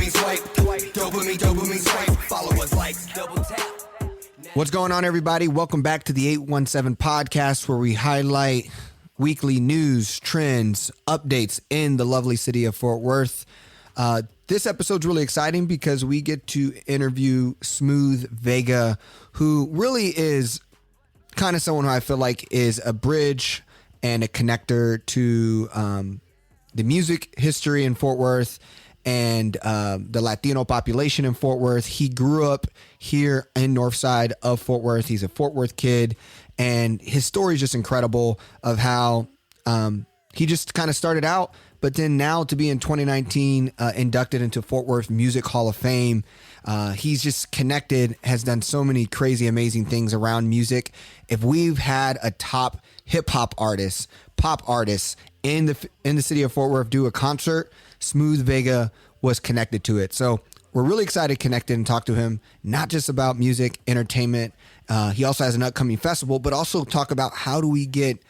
dopamine swipe, dopamine swipe, followers, likes, double tap. What's going on, everybody? Welcome back to the 817 podcast, where we highlight weekly news, trends, updates in the lovely city of Fort Worth. This episode's really exciting because we get to interview Smooth Vega, who really is kind of someone who I feel like is a bridge and a connector to the music history in Fort Worth and the Latino population in Fort Worth. He grew up here in North Side of Fort Worth. He's a Fort Worth kid, and his story is just incredible of how he just kind of started out, but then now to be in 2019 inducted into Fort Worth Music Hall of Fame. He's just connected, has done so many crazy, amazing things around music. If we've had a top hip hop artist, pop artist in the city of Fort Worth do a concert, Smooth Vega was connected to it. So we're really excited to connect and talk to him, not just about music, entertainment. He also has an upcoming festival, but also talk about how do we get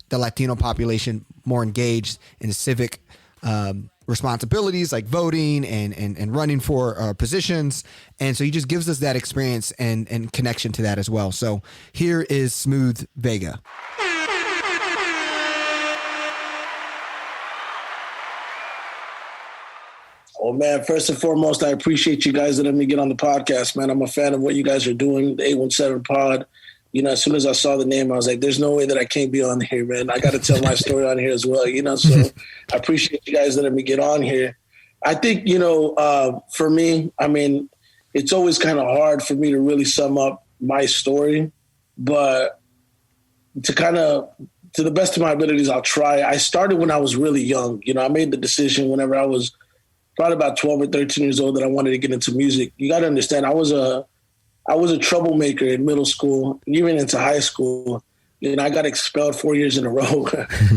the Latino population more engaged in civic responsibilities like voting and running for positions. And so he just gives us that experience and connection to that as well. So here is Smooth Vega. Oh, man, first and foremost, I appreciate you guys letting me get on the podcast, man. I'm a fan of what you guys are doing, the 817 pod. You know, as soon as I saw the name, I was like, there's no way that I can't be on here, man. I got to tell my story on here as well, you know. So I appreciate you guys letting me get on here. I think, you know, for me, I mean, it's always kind of hard for me to really sum up my story. But to the best of my abilities, I'll try. I started when I was really young. You know, I made the decision whenever I was probably about 12 or 13 years old that I wanted to get into music. You got to understand, I was a troublemaker in middle school, even into high school. You know, I got expelled 4 years in a row.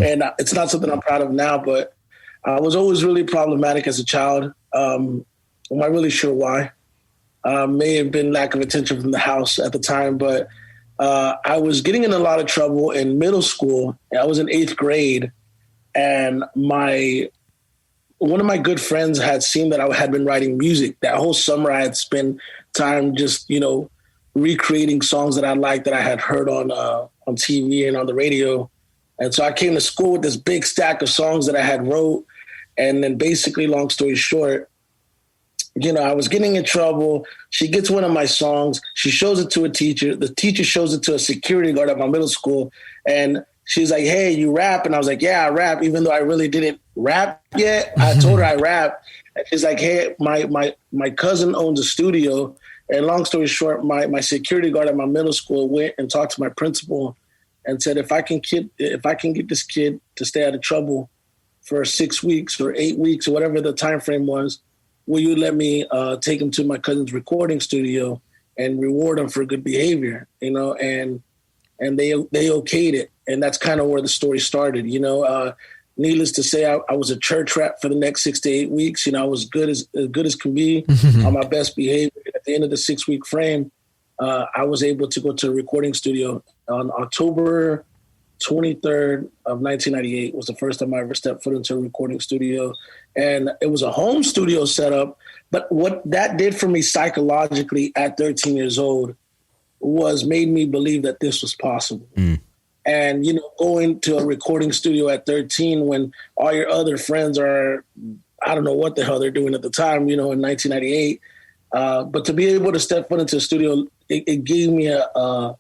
And it's not something I'm proud of now, but I was always really problematic as a child. I'm not really sure why. May have been lack of attention from the house at the time, but I was getting in a lot of trouble in middle school. I was in 8th grade, and one of my good friends had seen that I had been writing music. That whole summer I had spent time just, you know, recreating songs that I liked that I had heard on TV and on the radio. And so I came to school with this big stack of songs that I had wrote. And then basically, long story short, you know, I was getting in trouble. She gets one of my songs. She shows it to a teacher. The teacher shows it to a security guard at my middle school. And she's like, hey, you rap? And I was like, yeah, I rap, even though I really didn't rap yet. I told her I rap. And she's like, hey, my cousin owns a studio. And long story short, my security guard at my middle school went and talked to my principal and said, if I can get this kid to stay out of trouble for 6 weeks or 8 weeks or whatever the time frame was, will you let me take him to my cousin's recording studio and reward him for good behavior? You know, and they okayed it. And that's kind of where the story started. You know, needless to say, I was a church rat for the next 6 to 8 weeks. You know, I was good as can be on my best behavior. At the end of the 6 week frame, I was able to go to a recording studio on October 23rd of 1998 was the first time I ever stepped foot into a recording studio. And it was a home studio setup. But what that did for me psychologically at 13 years old was made me believe that this was possible. And, you know, going to a recording studio at 13 when all your other friends are, I don't know what the hell they're doing at the time, you know, in 1998. But to be able to step foot into a studio, it gave me a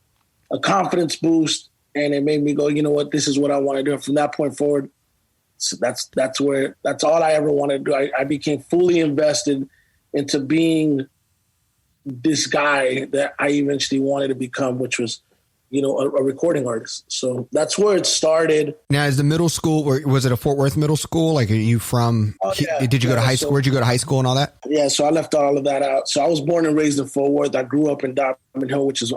confidence boost, and it made me go, you know what, this is what I want to do. And from that point forward, so that's all I ever wanted to do. I became fully invested into being this guy that I eventually wanted to become, which was, you know, a recording artist. So that's where it started. Now, is the middle school, or was it a Fort Worth middle school? Like, are you from, did you go to high school? Where'd you go to high school and all that? Yeah, so I left all of that out. So I was born and raised in Fort Worth. I grew up in Diamond Hill, which is,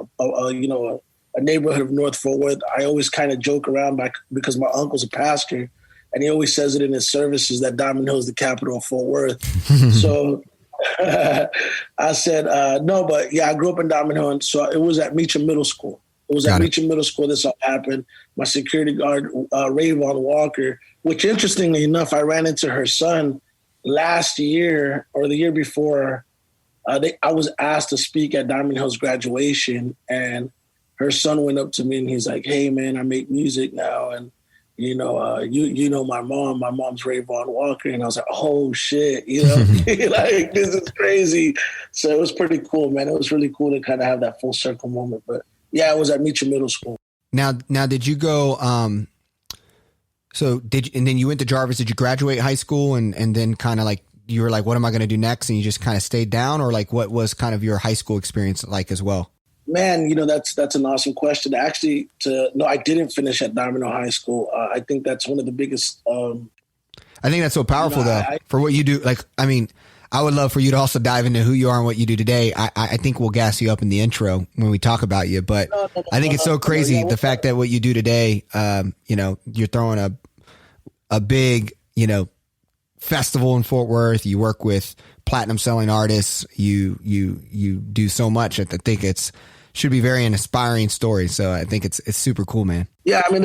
a neighborhood of North Fort Worth. I always kind of joke around because my uncle's a pastor, and he always says it in his services that Diamond Hill is the capital of Fort Worth. So I said, no, but yeah, I grew up in Diamond Hill. And so it was at Meacham Middle School. It was at Meacham Middle School this all happened. My security guard, Ray Von Walker, which interestingly enough, I ran into her son last year or the year before, I was asked to speak at Diamond Hill's graduation, and her son went up to me and he's like, "Hey man, I make music now, and you know my mom. My mom's Ray Vaughn Walker." And I was like, "Oh shit, like this is crazy." So it was pretty cool, man. It was really cool to kind of have that full circle moment. But yeah, I was at Meacham Middle School. Now, did you go? And then you went to Jarvis. Did you graduate high school and then kind of like you were like, what am I going to do next? And you just kind of stayed down, or like what was kind of your high school experience like as well? Man, that's an awesome question. Actually, no, I didn't finish at Diamond Hill High School. I think that's one of the biggest. I think that's so powerful for what you do. Like, I mean, I would love for you to also dive into who you are and what you do today. I think we'll gas you up in the intro when we talk about you, but I think it's so crazy the fact that what you do today. You're throwing a big, festival in Fort Worth. You work with platinum selling artists. You do so much. I think should be very an inspiring story. So I think it's super cool, man. Yeah. I mean,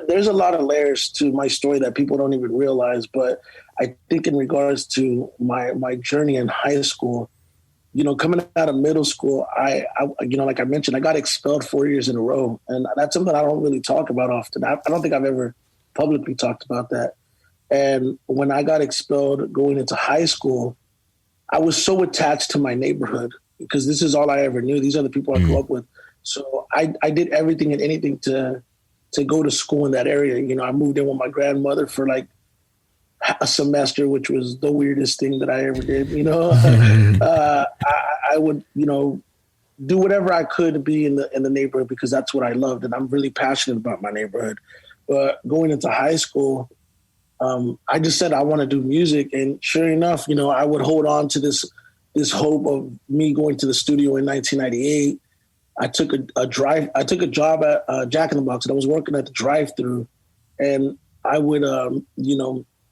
there's a lot of layers to my story that people don't even realize, but I think in regards to my journey in high school, coming out of middle school, I like I mentioned, I got expelled 4 years in a row, and that's something I don't really talk about often. I don't think I've ever publicly talked about that. And when I got expelled going into high school, I was so attached to my neighborhood because this is all I ever knew. These are the people I grew up with. So I did everything and anything to go to school in that area. I moved in with my grandmother for like a semester, which was the weirdest thing that I ever did. I would, do whatever I could to be in the neighborhood because that's what I loved. And I'm really passionate about my neighborhood. But going into high school, I just said I want to do music, and sure enough, I would hold on to this hope of me going to the studio in 1998. I took a job at Jack in the Box, and I was working at the drive-thru, and I would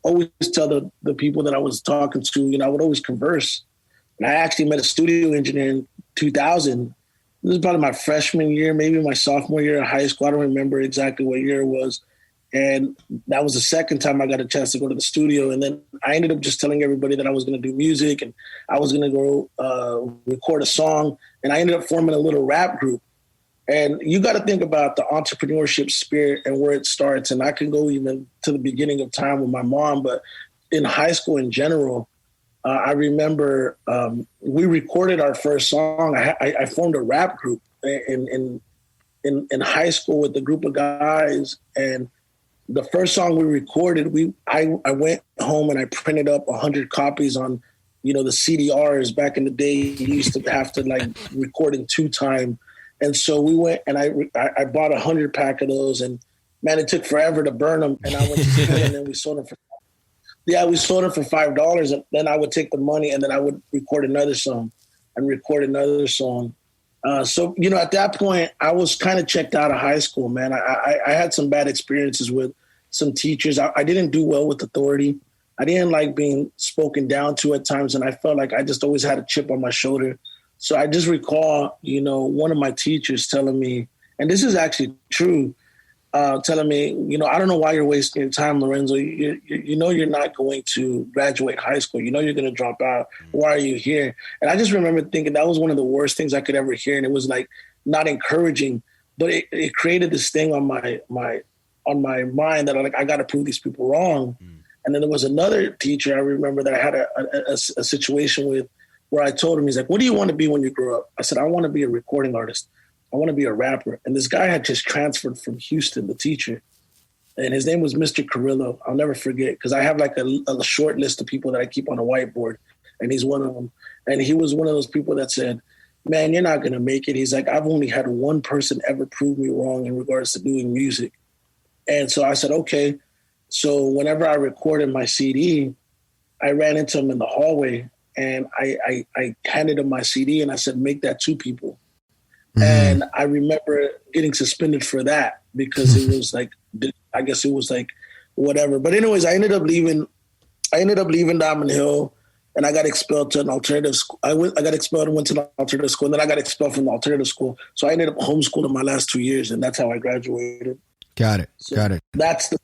always tell the people that I was talking to, I would always converse. And I actually met a studio engineer in 2000. This was probably my freshman year, maybe my sophomore year of high school. I don't remember exactly what year it was. And that was the second time I got a chance to go to the studio. And then I ended up just telling everybody that I was going to do music and I was going to go record a song. And I ended up forming a little rap group. And you got to think about the entrepreneurship spirit and where it starts. And I can go even to the beginning of time with my mom, but in high school in general, I remember we recorded our first song. I formed a rap group in high school with a group of guys, and the first song we recorded, I went home and I printed up 100 copies on, the CDRs. Back in the day, you used to have to like record in 2x. And so we went and I bought 100 pack of those, and man, it took forever to burn them. And I went to school and then we sold them for $5. And then I would take the money and then I would record another song and record another song. So, at that point, I was kind of checked out of high school, man. I had some bad experiences with some teachers. I didn't do well with authority. I didn't like being spoken down to at times, and I felt like I just always had a chip on my shoulder. So I just recall, one of my teachers telling me, and this is actually true, telling me, I don't know why you're wasting your time, Lorenzo. You're not going to graduate high school. You're going to drop out. Why are you here? And I just remember thinking that was one of the worst things I could ever hear. And it was like not encouraging, but it created this thing on my mind that I got to prove these people wrong. And then there was another teacher I remember that I had a situation with where I told him, he's like, what do you want to be when you grow up? I said, I want to be a recording artist. I want to be a rapper. And this guy had just transferred from Houston, the teacher. And his name was Mr. Carrillo. I'll never forget, because I have like a short list of people that I keep on a whiteboard. And he's one of them. And he was one of those people that said, man, you're not going to make it. He's like, I've only had one person ever prove me wrong in regards to doing music. And so I said, okay. So whenever I recorded my CD, I ran into him in the hallway and I handed him my CD and I said, make that 2 people. And I remember getting suspended for that because it was like, I guess it was like whatever. But anyways, I ended up leaving Diamond Hill and I got expelled to an alternative school. I got expelled and went to an alternative school, and then I got expelled from the alternative school. So I ended up homeschooling my last 2 years, and that's how I graduated. Got it. That's the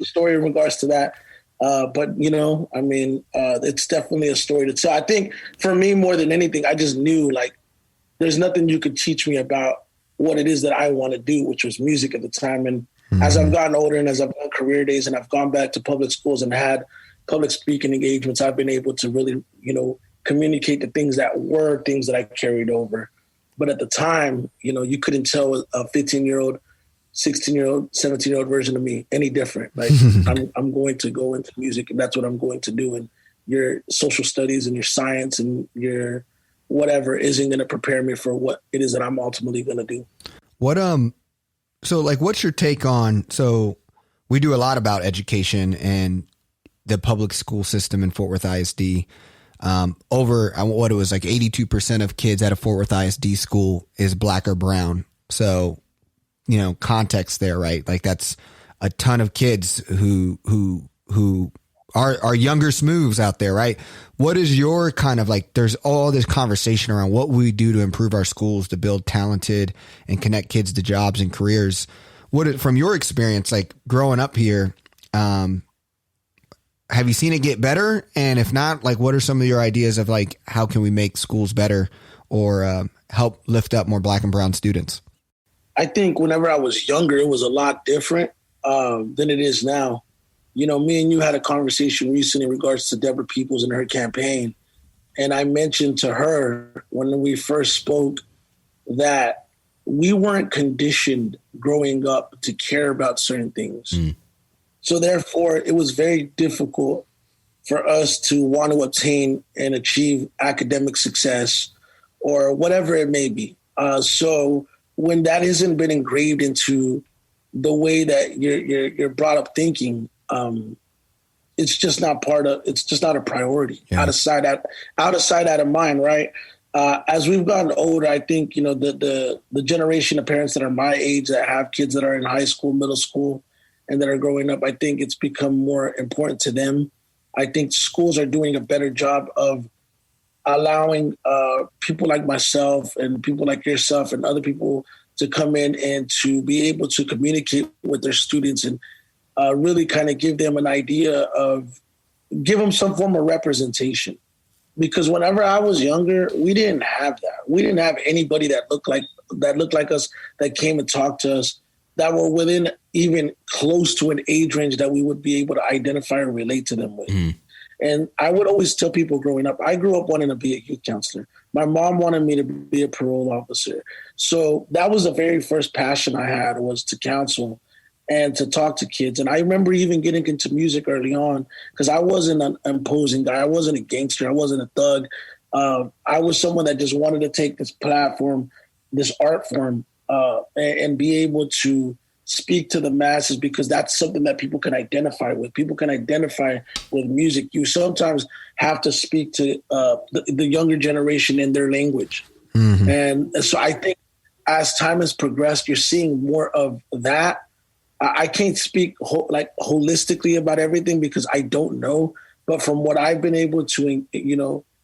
story in regards to that. But I mean, it's definitely a story to tell. I think for me, more than anything, I just knew like there's nothing you could teach me about what it is that I want to do, which was music at the time. And as I've gotten older and as I've done career days and I've gone back to public schools and had public speaking engagements, I've been able to really, communicate the things that were things that I carried over. But at the time, you couldn't tell a 15-year-old, 16-year-old, 17-year-old version of me any different. Like I'm going to go into music and that's what I'm going to do. And your social studies and your science and your whatever isn't going to prepare me for what it is that I'm ultimately going to do. So like, what's your take on, so we do a lot about education and the public school system in Fort Worth ISD. Over what it was like 82% of kids at a Fort Worth ISD school is black or brown. So, context there, right? Like that's a ton of kids who are younger Smooths out there, right? What is your kind of like, there's all this conversation around what we do to improve our schools, to build talented and connect kids to jobs and careers. From your experience, like growing up here, have you seen it get better? And if not, like, what are some of your ideas of like, how can we make schools better or help lift up more black and brown students? I think whenever I was younger, it was a lot different than it is now. Me and you had a conversation recently in regards to Deborah Peoples and her campaign. And I mentioned to her when we first spoke that we weren't conditioned growing up to care about certain things. So therefore, it was very difficult for us to want to obtain and achieve academic success or whatever it may be. So when that hasn't been engraved into the way that you're brought up thinking, it's just not a priority. Yeah. Out of sight, out of mind, right? As we've gotten older, I think, the generation of parents that are my age that have kids that are in high school, middle school, and that are growing up, I think it's become more important to them. I think schools are doing a better job of allowing people like myself and people like yourself and other people to come in and to be able to communicate with their students and really kind of give them an idea of, give them some form of representation. Because whenever I was younger, we didn't have that. We didn't have anybody that looked like us, that came and talked to us, that were within even close to an age range that we would be able to identify or relate to them with. And I would always tell people growing up, I grew up wanting to be a youth counselor. My mom wanted me to be a parole officer. So that was the very first passion I had, was to counsel and to talk to kids. And I remember even getting into music early on because I wasn't an imposing guy. I wasn't a gangster. I wasn't a thug. I was someone that just wanted to take this platform, this art form, and be able to speak to the masses, because that's something that people can identify with. People can identify with music. You sometimes have to speak to the younger generation in their language. And so I think as time has progressed, you're seeing more of that. I can't speak holistically about everything because I don't know. But from what I've been able to,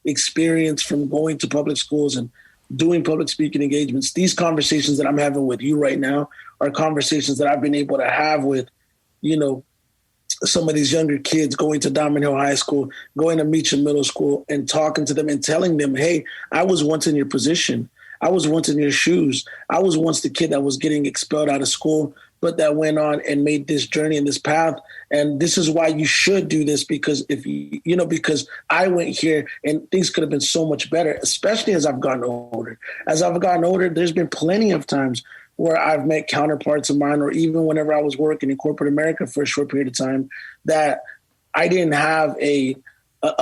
experience from going to public schools and doing public speaking engagements, these conversations that I'm having with you right now are conversations that I've been able to have with, some of these younger kids going to Diamond Hill High School, going to Meacham Middle School, and talking to them and telling them, hey, I was once in your position. I was once in your shoes. I was once the kid that was getting expelled out of school, but that went on and made this journey and this path. And this is why you should do this, because because I went here and things could have been so much better, especially as I've gotten older. As I've gotten older, there's been plenty of times where I've met counterparts of mine, or even whenever I was working in corporate America for a short period of time, that I didn't have a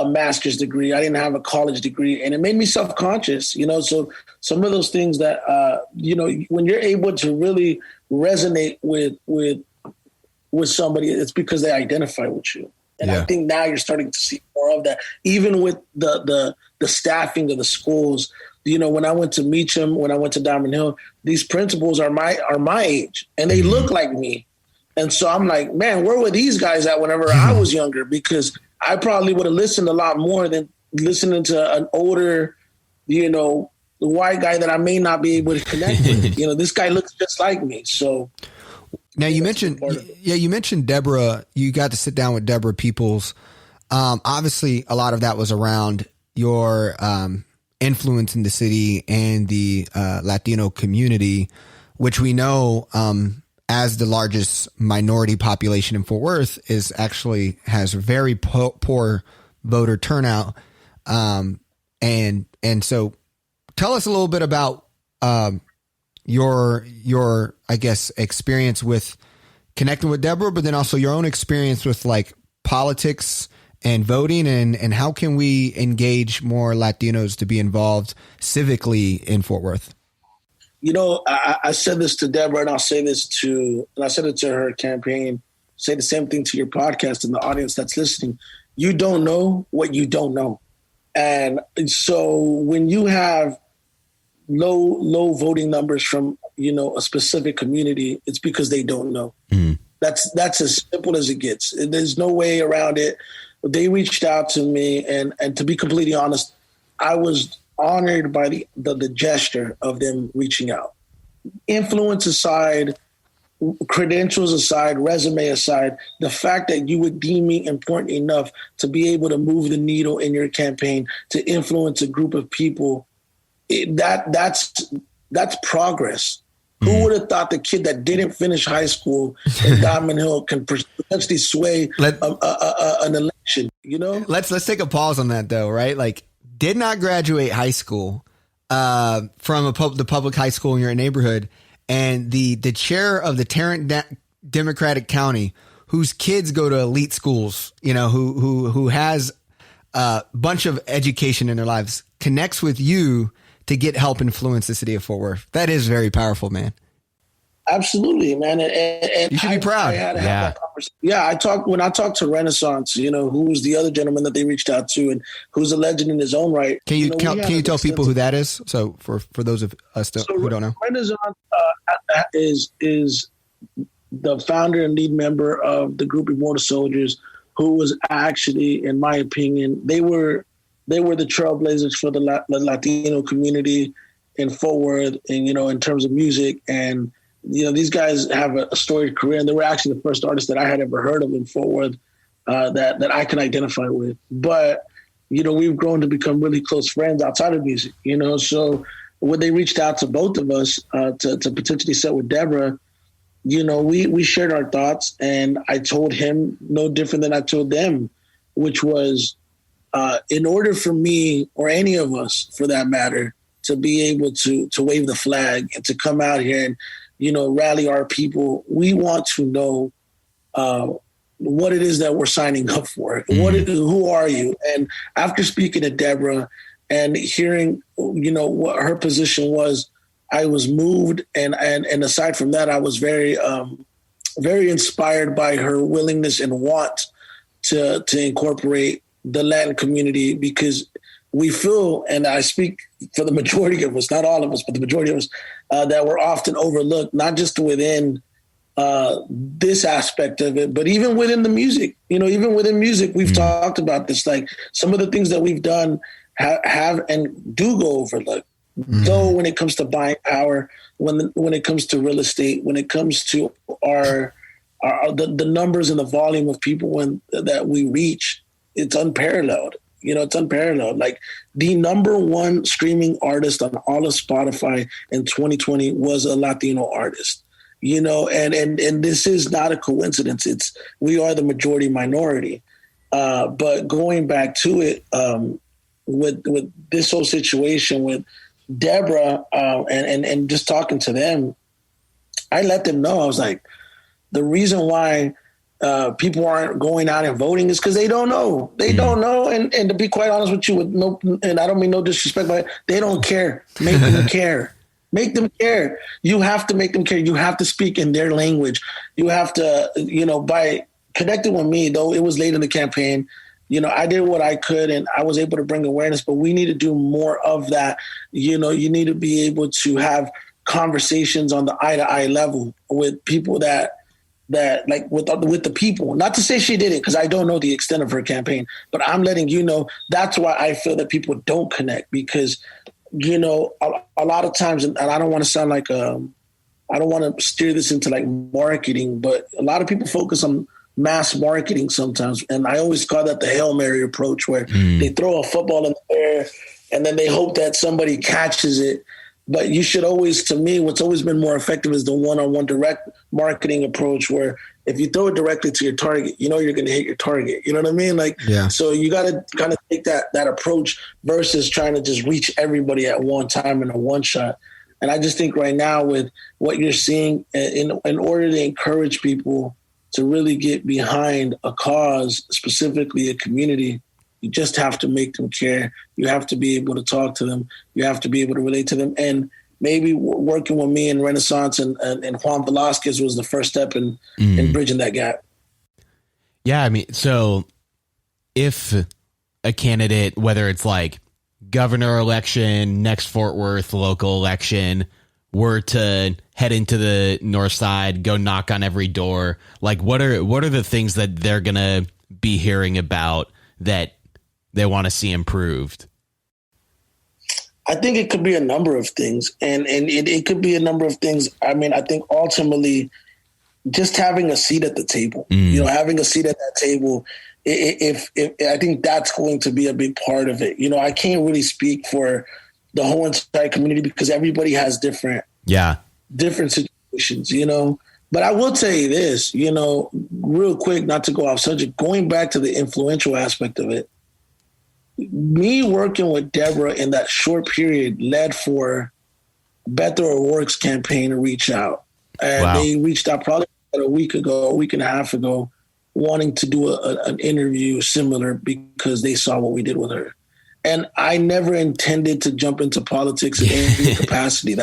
master's degree. I didn't have a college degree, and it made me self-conscious, so some of those things that, when you're able to really resonate with somebody, it's because they identify with you. And I think now you're starting to see more of that, even with the staffing of the schools. When I went to Meacham, when I went to Diamond Hill, these principals are my age, and they look like me. And so I'm like, man, where were these guys at whenever I was younger? Because I probably would have listened a lot more than listening to an older, the white guy that I may not be able to connect with. This guy looks just like me. So Now you mentioned, you mentioned Deborah. You got to sit down with Deborah Peoples. Obviously, a lot of that was around your influence in the city and the Latino community, which we know as the largest minority population in Fort Worth has very poor voter turnout. And so tell us a little bit about your I guess experience with connecting with Deborah, but then also your own experience with like politics and voting, and how can we engage more Latinos to be involved civically in Fort Worth? You know, I said this to Deborah, and I said it to her campaign. Say the same thing to your podcast and the audience that's listening. You don't know what you don't know. And so when you have low voting numbers from, you know, a specific community, it's because they don't know. Mm. That's as simple as it gets. There's no way around it. They reached out to me, and to be completely honest, I was honored by the gesture of them reaching out. Influence aside, credentials aside, resume aside, the fact that you would deem me important enough to be able to move the needle in your campaign, to influence a group of people, that's progress. Who would have thought the kid that didn't finish high school in Diamond Hill can potentially sway an election, you know? Let's take a pause on that though, right? Like, did not graduate high school from the public high school in your neighborhood, and the chair of the Tarrant Democratic County, whose kids go to elite schools, you know, who has a bunch of education in their lives, connects with you to get help influence the city of Fort Worth. That is very powerful, man. Absolutely, man. And you should be proud. When I talked to Renaissance, you know, who was the other gentleman that they reached out to and who's a legend in his own right. Can you tell people who that is? So for those of us who don't know. Renaissance is the founder and lead member of the group Immortal Soldiers, who was actually, in my opinion, they were the trailblazers for the Latino community in Fort Worth, and, you know, in terms of music. And, you know, these guys have a storied career, and they were actually the first artists that I had ever heard of in Fort Worth that I can identify with. But, you know, we've grown to become really close friends outside of music, you know. So when they reached out to both of us to potentially set with Deborah, you know, we shared our thoughts, and I told him no different than I told them, which was, in order for me, or any of us for that matter, to be able to wave the flag and to come out here and, you know, rally our people, we want to know what it is that we're signing up for. Mm-hmm. Who are you? And after speaking to Deborah and hearing, you know, what her position was, I was moved. And aside from that, I was very, very inspired by her willingness and want to incorporate the Latin community, because we feel, and I speak for the majority of us, not all of us, but the majority of us, that we're often overlooked, not just within this aspect of it, but even within the music. You know, even within music, we've talked about this. Like, some of the things that we've done have and do go overlooked. Though when it comes to buying power, when it comes to real estate, when it comes to the numbers and the volume of people that we reach, it's unparalleled. You know, it's unparalleled. Like, the number one streaming artist on all of Spotify in 2020 was a Latino artist. You know, and this is not a coincidence. We are the majority minority. But going back to it, with this whole situation with Deborah, and just talking to them, I let them know, I was like, the reason why people aren't going out and voting is because they don't know. They don't know. And to be quite honest with you, and I don't mean no disrespect, but they don't care. Make them care. Make them care. You have to make them care. You have to speak in their language. You have to, you know, by connecting with me, though it was late in the campaign, you know, I did what I could and I was able to bring awareness, but we need to do more of that. You know, you need to be able to have conversations on the eye-to-eye level with people that like with the people. Not to say she did it, because I don't know the extent of her campaign, but I'm letting you know that's why I feel that people don't connect, because, you know, a lot of times, and I don't want to sound like a I don't want to steer this into like marketing, but a lot of people focus on mass marketing sometimes. And I always call that the Hail Mary approach, where they throw a football in the air and then they hope that somebody catches it. But you should always, to me, what's always been more effective is the one-on-one direct marketing approach, where if you throw it directly to your target, you know you're going to hit your target. You know what I mean? Like, so you got to kind of take that approach versus trying to just reach everybody at one time in a one shot. And I just think right now with what you're seeing, in order to encourage people to really get behind a cause, specifically a community, you just have to make them care. You have to be able to talk to them. You have to be able to relate to them. And maybe working with me in Renaissance and Juan Velasquez was the first step in bridging that gap. Yeah, I mean, so if a candidate, whether it's like governor election, next Fort Worth local election, were to head into the north side, go knock on every door, like what are the things that they're gonna be hearing about that they want to see improved? I think it could be a number of things, and it could be a number of things. I mean, I think ultimately just having a seat at the table, having a seat at that table, if I think that's going to be a big part of it. I can't really speak for the whole entire community because everybody has different situations, But I will tell you this, real quick, not to go off subject, going back to the influential aspect of it, me working with Deborah in that short period led for Beto O'Rourke's campaign to reach out. And they reached out probably about a week and a half ago, wanting to do an interview similar because they saw what we did with her. And I never intended to jump into politics in any capacity.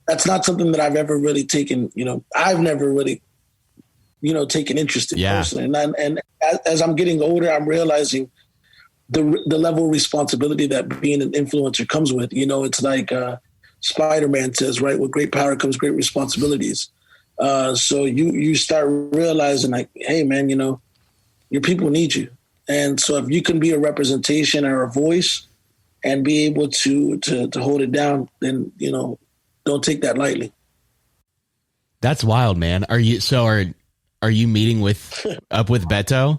That's not something that I've ever really taken, I've never really, taken interest in personally. And as I'm getting older, I'm realizing the level of responsibility that being an influencer comes with. It's like Spider-Man says, right? With great power comes great responsibilities. So you start realizing like, hey man, your people need you. And so if you can be a representation or a voice and be able to hold it down, then, don't take that lightly. That's wild, man. Are you meeting up with Beto?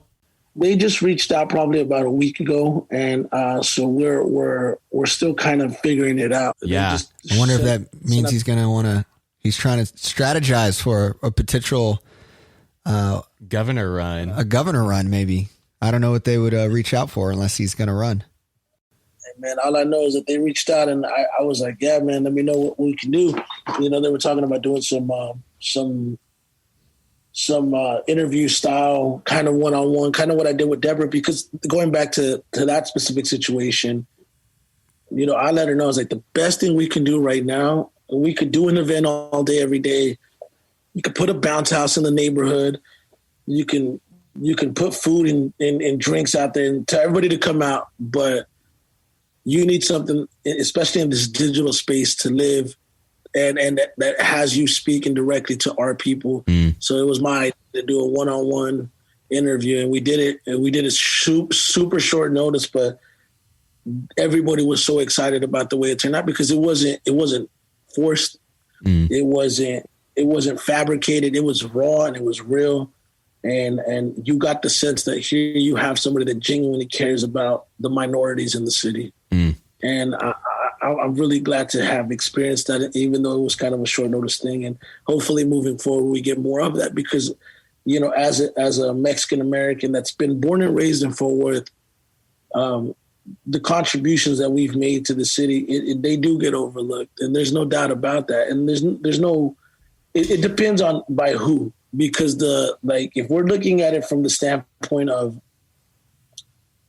They just reached out probably about a week ago, and so we're still kind of figuring it out. Yeah, I wonder if that means he's trying to strategize for a potential governor run. A governor run, maybe. I don't know what they would reach out for unless he's going to run. Hey, man, all I know is that they reached out, and I was like, yeah, man, let me know what we can do. They were talking about doing some interview style, kind of one-on-one, kind of what I did with Deborah, because going back to that specific situation, I let her know, I was like, the best thing we can do right now, we could do an event all day, every day. You could put a bounce house in the neighborhood. You can put food and drinks out there and tell everybody to come out, but you need something, especially in this digital space, to live and that has you speaking directly to our people. So it was my idea to do a one-on-one interview, and we did it. And we did it super short notice, but everybody was so excited about the way it turned out because it wasn't forced. It wasn't fabricated. It was raw and it was real. And you got the sense that here you have somebody that genuinely cares about the minorities in the city. And I'm really glad to have experienced that, even though it was kind of a short notice thing. And hopefully moving forward, we get more of that because, as a Mexican-American that's been born and raised in Fort Worth, the contributions that we've made to the city, they do get overlooked. And there's no doubt about that. And it depends on by who, because if we're looking at it from the standpoint of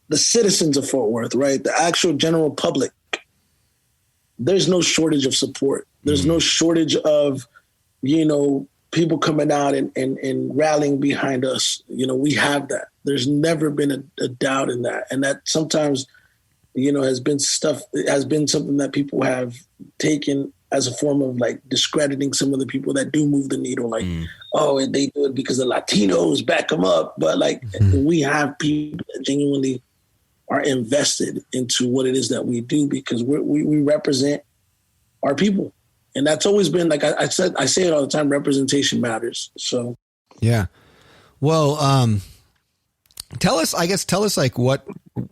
the citizens of Fort Worth, right? The actual general public, there's no shortage of support. There's no shortage of, people coming out and rallying behind us. We have that. There's never been a doubt in that. And that sometimes, has been something that people have taken as a form of like discrediting some of the people that do move the needle. Like, oh, they do it because the Latinos back them up. But we have people that genuinely are invested into what it is that we do because we represent our people. And that's always been, like I say it all the time, representation matters. So, yeah. Well, tell us like what,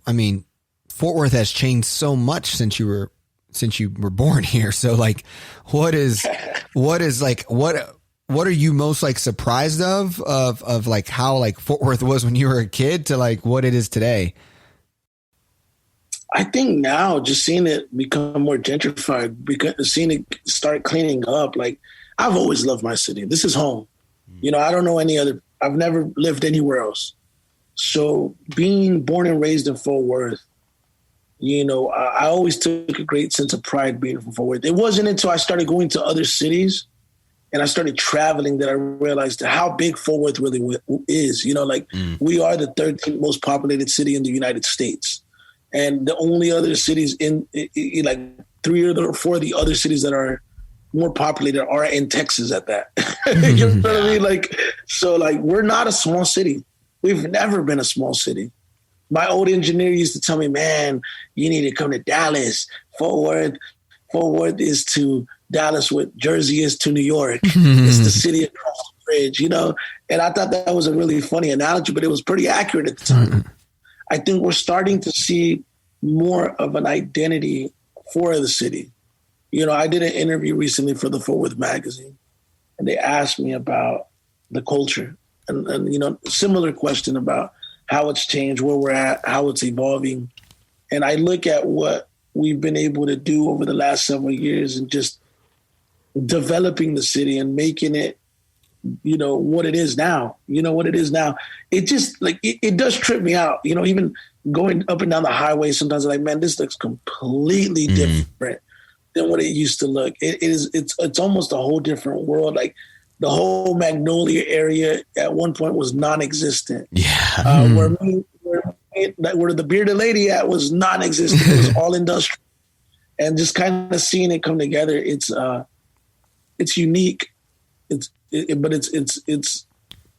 I mean, Fort Worth has changed so much since you were born here. So like, what are you most like surprised of like how like Fort Worth was when you were a kid to like what it is today? I think now just seeing it become more gentrified, because seeing it start cleaning up, like I've always loved my city. This is home. You know, I don't know any other, I've never lived anywhere else. So being born and raised in Fort Worth, you know, I always took a great sense of pride being from Fort Worth. It wasn't until I started going to other cities and I started traveling that I realized how big Fort Worth really is. You know, like we are the 13th most populated city in the United States. And the only other cities in like 3 or 4 of the other cities that are more populated are in Texas at that. You know what I mean? Like, so like, we're not a small city. We've never been a small city. My old engineer used to tell me, man, you need to come to Dallas. Fort Worth is to Dallas what Jersey is to New York. It's the city across the bridge, you know? And I thought that was a really funny analogy, but it was pretty accurate at the time. I think we're starting to see more of an identity for the city. You know, I did an interview recently for the Fort Worth magazine, and they asked me about the culture and you know, similar question about how it's changed, where we're at, how it's evolving. And I look at what we've been able to do over the last several years and just developing the city and making it, you know, what it is now. It just like, it does trip me out. You know, even going up and down the highway, sometimes I'm like, man, this looks completely different than what it used to look. It's almost a whole different world. Like the whole Magnolia area at one point was non-existent. Yeah. Where the bearded lady at was non-existent. It was all industrial. And just kind of seeing it come together, it's unique. But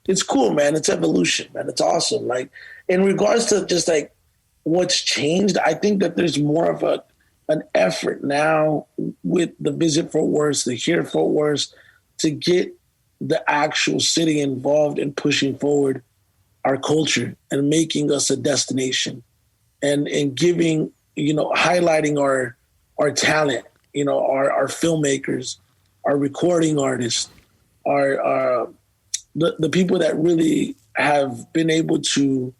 it's cool, man. It's evolution, man. It's awesome. Like in regards to just like what's changed, I think that there's more of an effort now with the Visit Fort Worth, the Here Fort Worth, to get the actual city involved in pushing forward our culture and making us a destination and giving, you know, highlighting our talent, you know, our filmmakers, our recording artists, the people that really have been able to,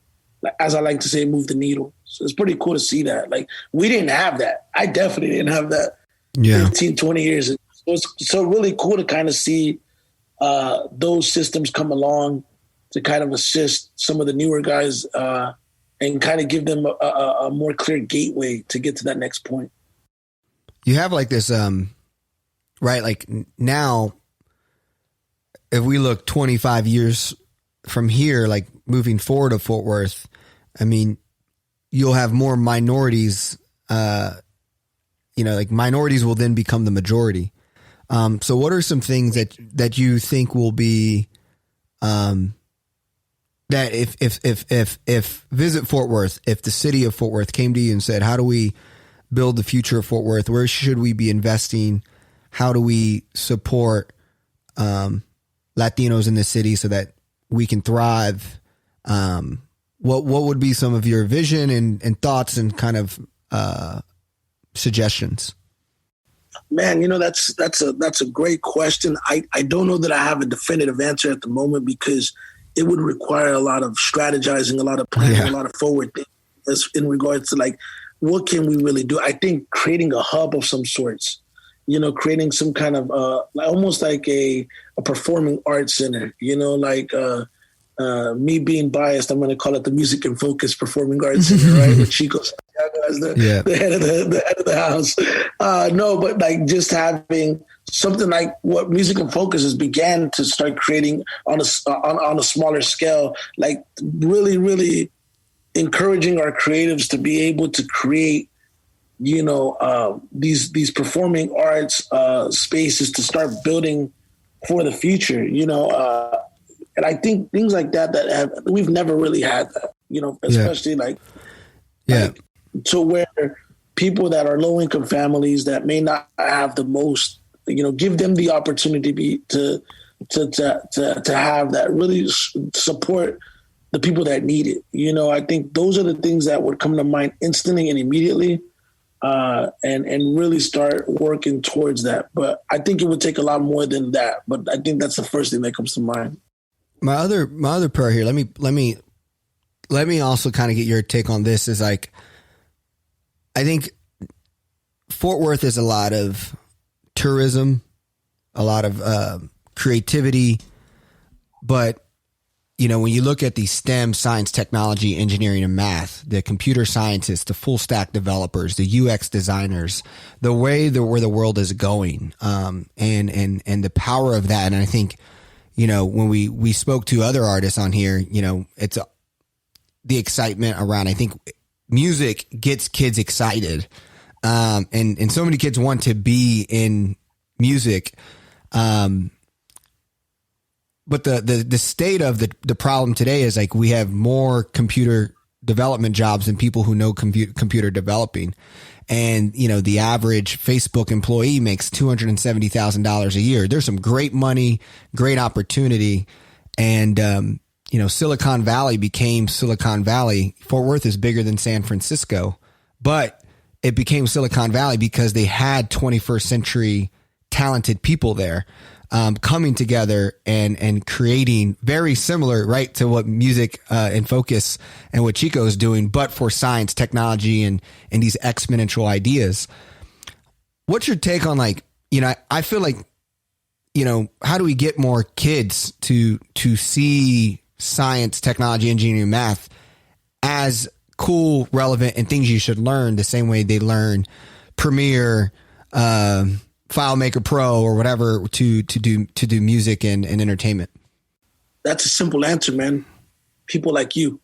as I like to say, move the needle. So it's pretty cool to see that. Like, we didn't have that. I definitely didn't have that 15, 20 years ago. So it's so really cool to kind of see those systems come along to kind of assist some of the newer guys and kind of give them a more clear gateway to get to that next point. You have like this, right? Like now, if we look 25 years from here, like moving forward to Fort Worth, I mean, you'll have more minorities, you know, like minorities will then become the majority. So what are some things that you think will be, that if Visit Fort Worth, if the city of Fort Worth came to you and said, how do we build the future of Fort Worth? Where should we be investing? How do we support, Latinos in the city so that we can thrive? What would be some of your vision and thoughts and kind of suggestions? Man, you know, that's a great question. I don't know that I have a definitive answer at the moment because it would require a lot of strategizing, a lot of planning, a lot of forward thinking in regards to like, what can we really do? I think creating a hub of some sorts, you know, creating some kind of almost like a performing arts center, you know, like me being biased, I'm going to call it the Music and Focus Performing Arts Center, right? With Chico Santiago as the head of the house. No, but like just having something like what Music and Focus has began to start creating on a smaller scale, like really, really encouraging our creatives to be able to create, you know, these performing arts spaces to start building for the future, you know, and like things like that we've never really had that, you know, especially like to where people that are low income families that may not have the most give them the opportunity to have that, really support the people that need it. I think those are the things that would come to mind instantly and immediately, and really start working towards that. But I think it would take a lot more than that. But I think that's the first thing that comes to mind. My other prayer here. Let me also kind of get your take on this. Is like, I think Fort Worth is a lot of tourism, a lot of creativity, but when you look at the STEM, science, technology, engineering, and math, the computer scientists, the full stack developers, the UX designers, the way where the world is going, and the power of that. And I think, when we spoke to other artists on here, it's the excitement around, I think music gets kids excited. And so many kids want to be in music. But the state of the problem today is like we have more computer development jobs than people who know computer developing. And, the average Facebook employee makes $270,000 a year. There's some great money, great opportunity. And, Silicon Valley became Silicon Valley. Fort Worth is bigger than San Francisco, but it became Silicon Valley because they had 21st century talented people there. Coming together and creating very similar, right, to what music and focus and what Chico is doing, but for science, technology, and these exponential ideas. What's your take on, like, I feel like, how do we get more kids to see science, technology, engineering, math as cool, relevant, and things you should learn the same way they learn Premiere, FileMaker Pro, or whatever to do music and entertainment? That's a simple answer, man. People like you,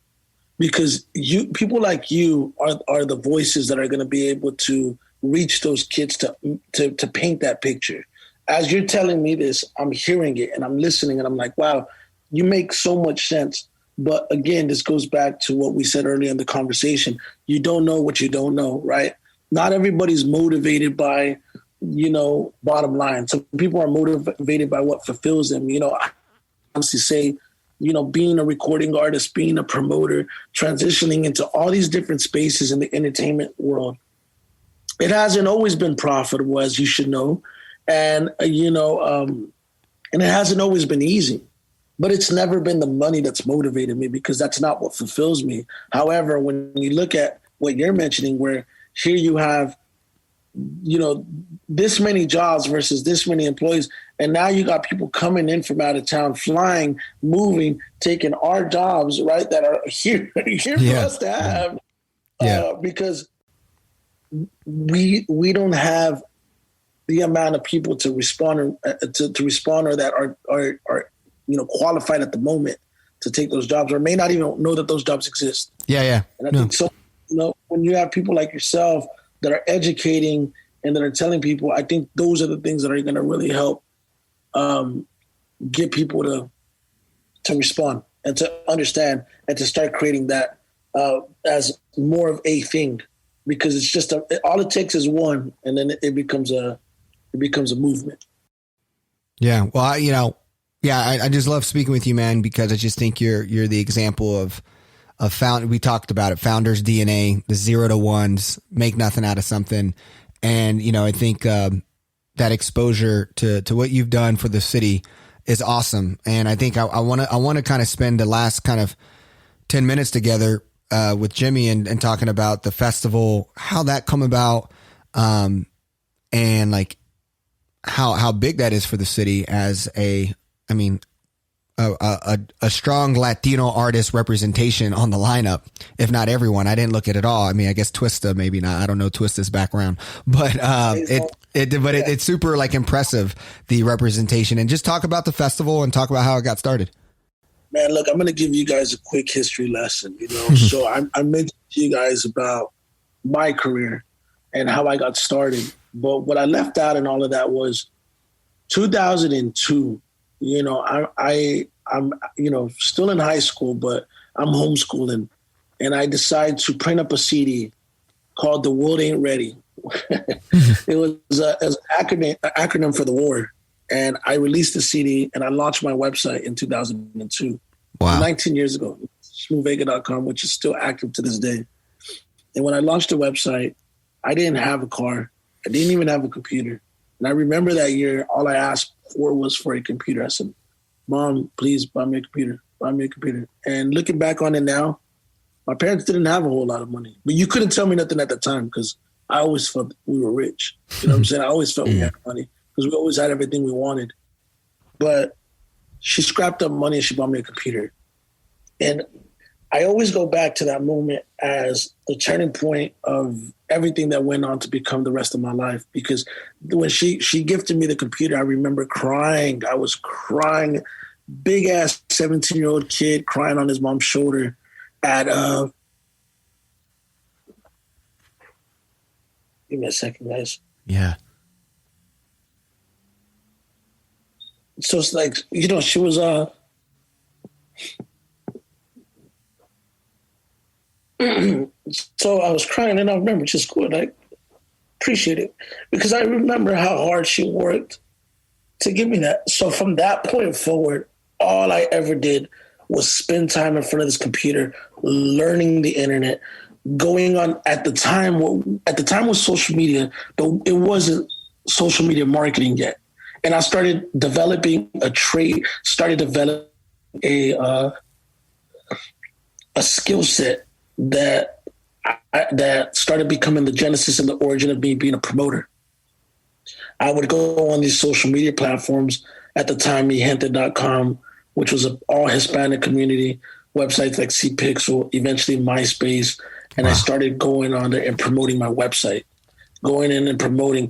because people like you are the voices that are going to be able to reach those kids to paint that picture. As you're telling me this, I'm hearing it and I'm listening and I'm like, wow, you make so much sense. But again, this goes back to what we said earlier in the conversation. You don't know what you don't know, right? Not everybody's motivated by, bottom line. Some people are motivated by what fulfills them. I honestly say, being a recording artist, being a promoter, transitioning into all these different spaces in the entertainment world, it hasn't always been profitable, as you should know. And, and it hasn't always been easy. But it's never been the money that's motivated me, because that's not what fulfills me. However, when you look at what you're mentioning, where here you have, this many jobs versus this many employees, and now you got people coming in from out of town, flying, moving, taking our jobs, right, that are here for us to have, because we don't have the amount of people to respond or that are qualified at the moment to take those jobs, or may not even know that those jobs exist. And I think so. When you have people like yourself that are educating and that are telling people, I think those are the things that are going to really help get people to respond and to understand and to start creating that as more of a thing, because it's just all it takes is one, and then it becomes a movement. Yeah. Well, I just love speaking with you, man, because I just think you're the example of we talked about it, founders DNA, the 0 to 1s, make nothing out of something. And, I think that exposure to what you've done for the city is awesome. And I think I want to kind of spend the last kind of 10 minutes together with Jimmy and talking about the festival, how that come about, and like how big that is for the city as a strong Latino artist representation on the lineup, if not everyone. I didn't look at it all. I guess Twista, maybe not. I don't know Twista's background, but it's super like impressive, the representation. And just talk about the festival and talk about how it got started. Man, look, I'm going to give you guys a quick history lesson, So I mentioned to you guys about my career and how I got started. But what I left out in all of that was 2002. I'm still in high school, but I'm homeschooling, and I decide to print up a CD called "The World Ain't Ready," It was an acronym for the war. And I released the CD and I launched my website in 2002. Wow. 19 years ago, smoothvega.com, which is still active to this day. And when I launched the website, I didn't have a car. I didn't even have a computer. And I remember that year, all I asked for was for a computer. I said, Mom, please buy me a computer. Buy me a computer. And looking back on it now, my parents didn't have a whole lot of money. But you couldn't tell me nothing at the time because I always felt we were rich. You know what I'm saying? I always felt we had money because we always had everything we wanted. But she scrapped up money and she bought me a computer. And I always go back to that moment as the turning point of everything that went on to become the rest of my life. Because when she gifted me the computer, I remember crying. I was crying, big ass 17-year-old kid crying on his mom's shoulder at give me a second, guys. Yeah. So it's like, she was so I was crying and I remember just going like, appreciate it. Because I remember how hard she worked to give me that. So from that point forward, all I ever did was spend time in front of this computer, learning the internet, going on at the time was social media, but it wasn't social media marketing yet. And I started developing a trait, started developing a skill set that started becoming the genesis and the origin of me being a promoter. I would go on these social media platforms at the time, migente.com, which was an all Hispanic community, websites like CPixel, eventually MySpace. And I started going on there and promoting my website, going in and promoting.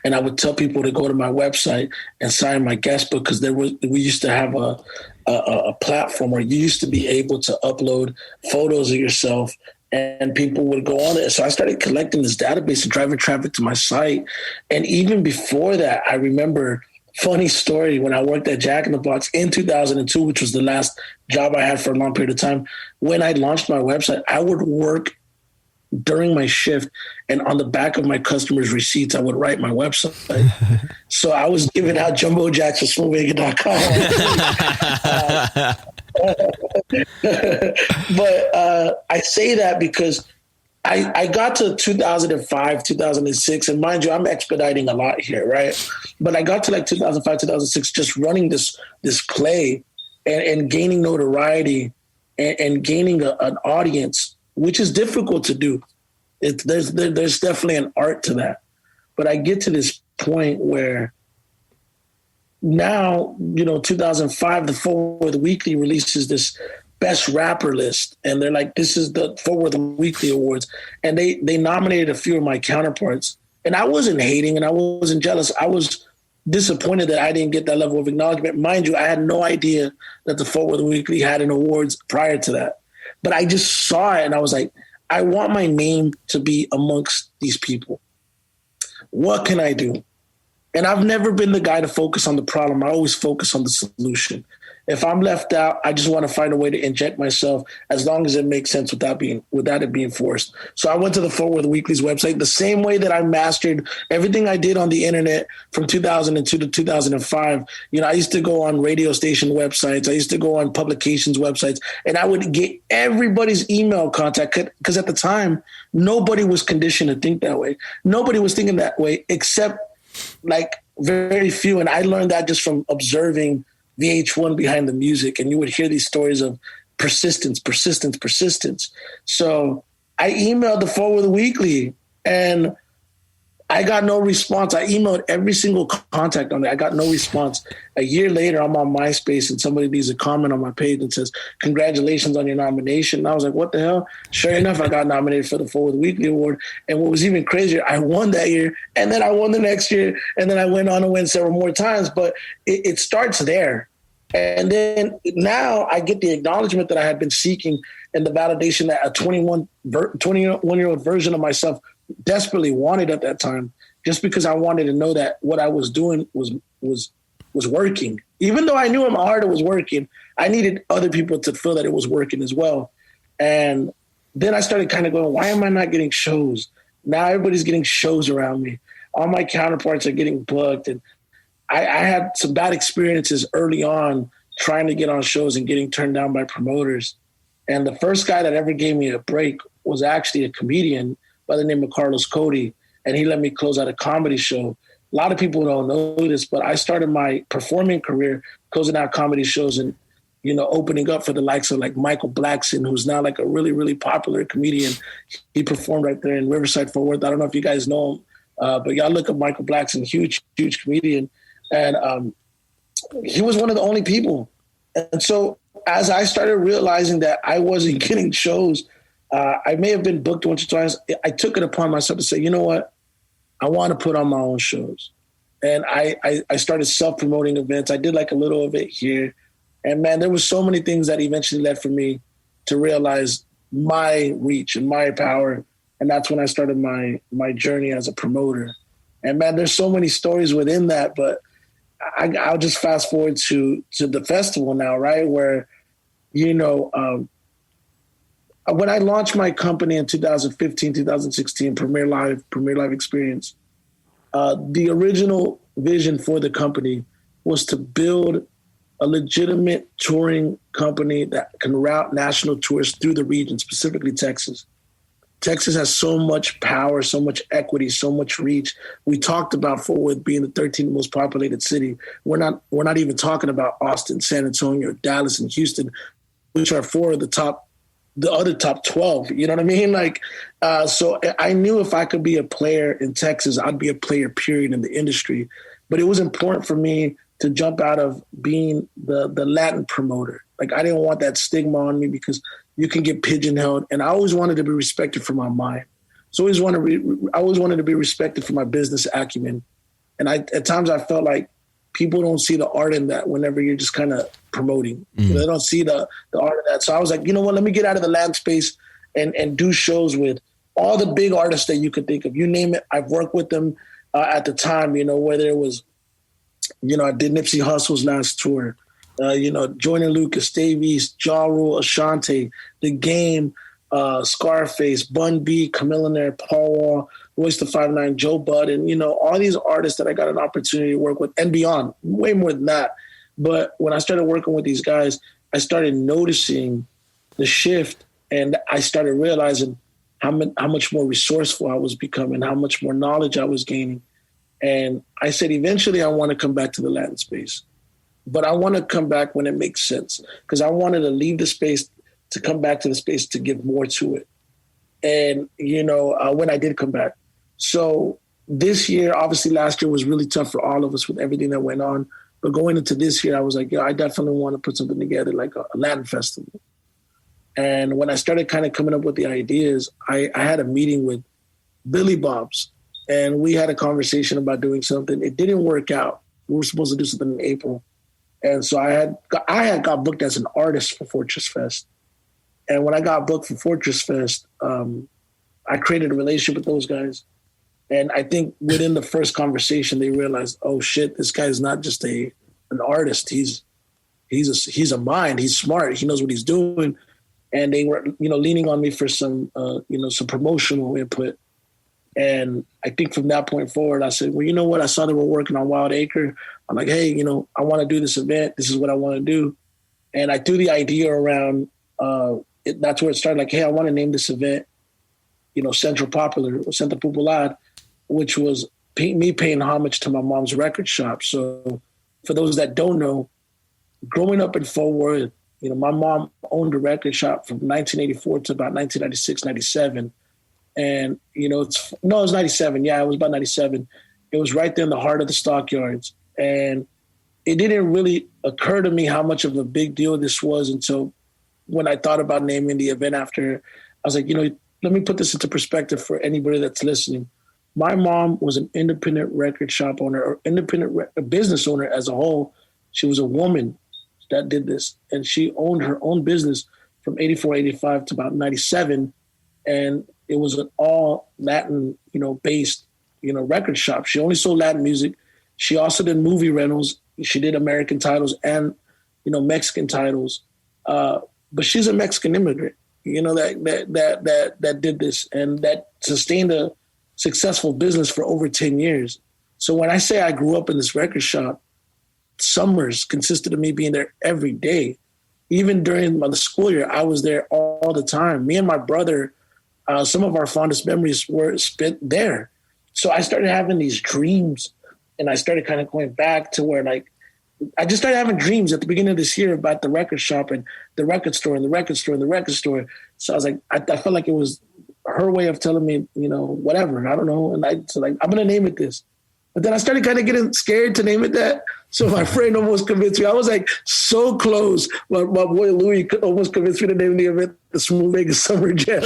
And I would tell people to go to my website and sign my guest book because we used to have a platform where you used to be able to upload photos of yourself and people would go on it. So I started collecting this database and driving traffic to my site. And even before that, I remember, funny story, when I worked at Jack in the Box in 2002, which was the last job I had for a long period of time, when I launched my website, I would work during my shift, and on the back of my customers' receipts, I would write my website. So I was giving out jumbo jacks for smoothvega.com. But I say that because I got to 2005, 2006, and mind you, I'm expediting a lot here, right? But I got to like 2005, 2006, just running this play and gaining notoriety and gaining an audience, which is difficult to do. There's definitely an art to that. But I get to this point where now, 2005, the Forward Weekly releases this best rapper list. And they're like, this is the Forward Weekly Awards. And they nominated a few of my counterparts. And I wasn't hating and I wasn't jealous. I was disappointed that I didn't get that level of acknowledgement. Mind you, I had no idea that the Forward Weekly had an awards prior to that. But I just saw it and I was like, I want my name to be amongst these people. What can I do? And I've never been the guy to focus on the problem. I always focus on the solution. If I'm left out, I just want to find a way to inject myself as long as it makes sense without it being forced. So I went to the Forward Weekly's website the same way that I mastered everything I did on the internet from 2002 to 2005. I used to go on radio station websites. I used to go on publications websites, and I would get everybody's email contact because at the time, nobody was conditioned to think that way. Nobody was thinking that way except like very few. And I learned that just from observing VH1 behind the music, and you would hear these stories of persistence. So I emailed the Forward Weekly and I got no response. I emailed every single contact on it. I got no response. A year later, I'm on MySpace and somebody leaves a comment on my page and says, congratulations on your nomination. And I was like, what the hell? Sure enough, I got nominated for the Forward Weekly Award. And what was even crazier, I won that year, and then I won the next year, and then I went on to win several more times. But it starts there. And then now I get the acknowledgement that I had been seeking and the validation that a 21-year-old version of myself desperately wanted at that time, just because I wanted to know that what I was doing was working. Even though I knew in my heart it was working, I needed other people to feel that it was working as well. And then I started kind of going, why am I not getting shows? Now everybody's getting shows around me. All my counterparts are getting booked. And I had some bad experiences early on trying to get on shows and getting turned down by promoters. And the first guy that ever gave me a break was actually a comedian by the name of Carlos Cody. And he let me close out a comedy show. A lot of people don't know this, but I started my performing career closing out comedy shows and, you know, opening up for the likes of like Michael Blackson, who's now like a really, really popular comedian. He performed right there in Riverside, Fort Worth. I don't know if you guys know him, but y'all look up Michael Blackson, huge, huge comedian. And he was one of the only people. And so as I started realizing that I wasn't getting shows, I may have been booked once or twice. I took it upon myself to say, you know what? I want to put on my own shows. And I started self-promoting events. I did like a little of it here. And man, there was so many things that eventually led for me to realize my reach and my power. And that's when I started my journey as a promoter. And man, there's so many stories within that, but I'll just fast forward to the festival now, right? Where, you know, when I launched my company in 2015, 2016, Premier Live Experience, the original vision for the company was to build a legitimate touring company that can route national tours through the region, specifically Texas. Texas has so much power, so much equity, so much reach. We talked about Fort Worth being the 13th most populated city. We're not even talking about Austin, San Antonio, Dallas, and Houston, which are four of the other top 12. You know what I mean? Like, so I knew if I could be a player in Texas, I'd be a player, period, in the industry. But it was important for me to jump out of being the Latin promoter. Like, I didn't want that stigma on me because you can get pigeonholed. And I always wanted to be respected for my mind. So I always wanted to be respected for my business acumen. And at times I felt like people don't see the art in that whenever you're just kind of promoting. You know, they don't see the art of that. So I was like, you know what, let me get out of the Latin space and do shows with all the big artists that you could think of. You name it, I've worked with them at the time, you know, whether it was, you know, I did Nipsey Hussle's last tour. You know, Joyner Lucas, Dave East, Ja Rule, Ashanti, The Game, Scarface, Bun B, Chamillionaire, Paul Wall, Royce the 5'9", Joe Budden, you know, all these artists that I got an opportunity to work with and beyond, way more than that. But when I started working with these guys, I started noticing the shift and I started realizing how much more resourceful I was becoming, how much more knowledge I was gaining. And I said, eventually I want to come back to the Latin space. But I want to come back when it makes sense because I wanted to leave the space to come back to the space to give more to it. And, you know, when I did come back. So this year, obviously last year was really tough for all of us with everything that went on. But going into this year, I was like, yeah, I definitely want to put something together like a Latin festival. And when I started kind of coming up with the ideas, I had a meeting with Billy Bob's and we had a conversation about doing something. It didn't work out. We were supposed to do something in April. And so I had got booked as an artist for Fortress Fest. And when I got booked for Fortress Fest, I created a relationship with those guys. And I think within the first conversation, they realized, oh shit, this guy's not just an artist. He's a mind. He's smart. He knows what he's doing. And they were, you know, leaning on me for some, you know, some promotional input. And I think from that point forward, I said, well, you know what? I saw they were working on Wild Acre. I'm like, hey, you know, I want to do this event. This is what I want to do. And I threw the idea around. That's where it started. Like, hey, I want to name this event, you know, Centro Popular, which was me paying homage to my mom's record shop. So for those that don't know, growing up in Fort Worth, you know, my mom owned a record shop from 1984 to about 1996, 97. And, you know, it was 97. Yeah, it was about 97. It was right there in the heart of the stockyards. And it didn't really occur to me how much of a big deal this was until when I thought about naming the event after. I was like, you know, let me put this into perspective for anybody that's listening. My mom was an independent record shop owner or independent business owner as a whole. She was a woman that did this. And she owned her own business from 84, 85 to about 97. And it was an all Latin, you know, based, you know, record shop. She only sold Latin music. She also did movie rentals. She did American titles and, you know, Mexican titles. But she's a Mexican immigrant, you know, that did this and that sustained a successful business for over 10 years. So when I say I grew up in this record shop, summers consisted of me being there every day. Even during the school year, I was there all the time. Me and my brother, some of our fondest memories were spent there. So I started having these dreams, and I started kind of going back to where, like, I just started having dreams at the beginning of this year about the record shop and the record store and the record store and the record store. So I was like, I felt like it was her way of telling me, you know, whatever, I don't know. And I'm going to name it this. But then I started kind of getting scared to name it that. So my friend almost convinced me. I was like so close. My boy Louis almost convinced me to name the event the Smooth Vega Summer Jam.